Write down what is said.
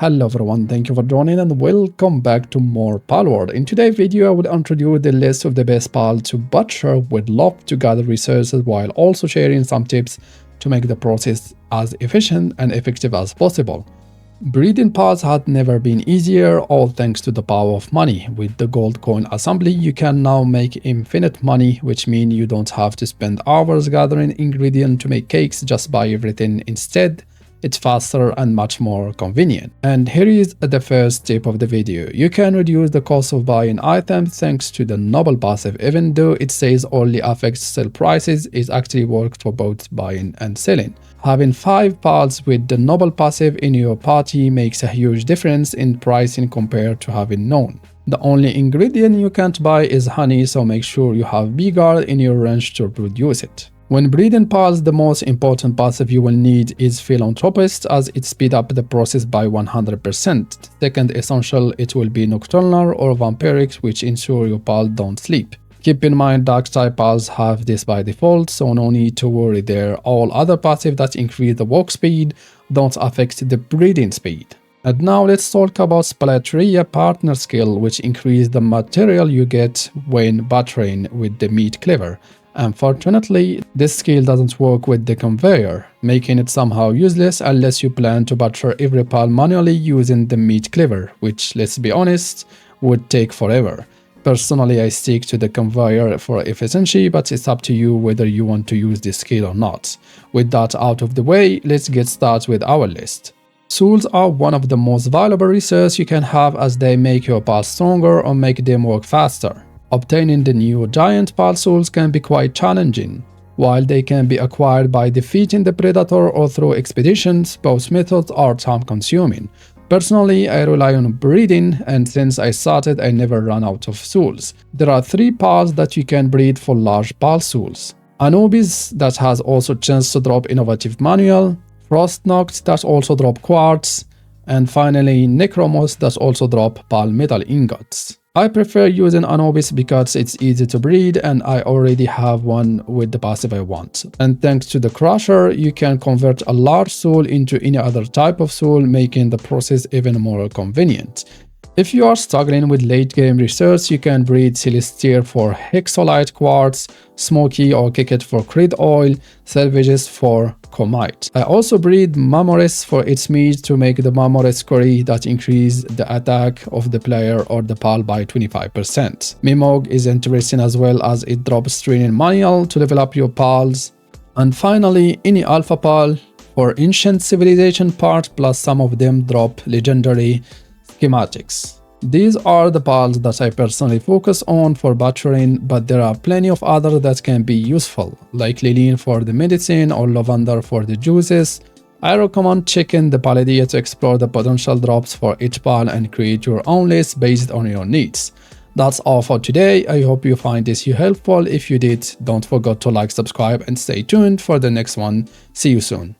Hello everyone, thank you for joining and welcome back to more Palworld. In today's video, I will introduce the list of the best pals to butcher with love to gather resources while also sharing some tips to make the process as efficient and effective as possible. Breeding pals had never been easier, all thanks to the power of money. With the gold coin assembly, you can now make infinite money, which means you don't have to spend hours gathering ingredients to make cakes, just buy everything instead. It's faster and much more convenient. And here is the first tip of the video. You can reduce the cost of buying items thanks to the noble passive. Even though it says only affects sell prices, it actually works for both buying and selling. Having 5 pals with the noble passive in your party makes a huge difference in pricing compared to having none. The only ingredient you can't buy is honey, so make sure you have beeguard in your range to produce it. When breeding pals, the most important passive you will need is Philanthropist, as it speeds up the process by 100%. Second essential, it will be Nocturnal or Vampiric, which ensure your pals don't sleep. Keep in mind dark type pals have this by default, so no need to worry there. All other passive that increase the walk speed don't affect the breeding speed. And now let's talk about Spalateria partner skill, which increase the material you get when buttering with the meat cleaver. Unfortunately, this skill doesn't work with the conveyor, making it somehow useless unless you plan to butcher every pal manually using the meat cleaver, which, let's be honest, would take forever. Personally, I stick to the conveyor for efficiency, but it's up to you whether you want to use this skill or not. With that out of the way, let's get started with our list. Souls are one of the most valuable resources you can have, as they make your pals stronger or make them work faster. Obtaining the new giant pal souls can be quite challenging. While they can be acquired by defeating the predator or through expeditions, both methods are time consuming. Personally, I rely on breeding, and since I started, I never run out of souls. There are 3 pals that you can breed for large pal souls. Anubis, that has also chance to drop innovative manual, Frostnox, that also drop quartz, and finally Necromos, that also drop pal metal ingots. I prefer using Anubis because it's easy to breed and I already have one with the passive I want. And thanks to the Crusher, you can convert a large soul into any other type of soul, making the process even more convenient. If you are struggling with late game research, you can breed Celestier for Hexolite Quartz, Smoky or Kicket for Crid Oil, Salvages for Comite. I also breed Mamores for its meat to make the Mamores curry that increase the attack of the player or the pal by 25%. Mimog is interesting as well, as it drops training manual to level up your pals. And finally, any alpha pal for Ancient Civilization part, plus some of them drop legendary schematics. These are the pals that I personally focus on for butchering, but there are plenty of others that can be useful, like Lilin for the medicine or Lavender for the juices. I recommend checking the Palladia to explore the potential drops for each pal and create your own list based on your needs. That's all for today. I hope you find this helpful. If you did, don't forget to like, subscribe, and stay tuned for the next one. See you soon.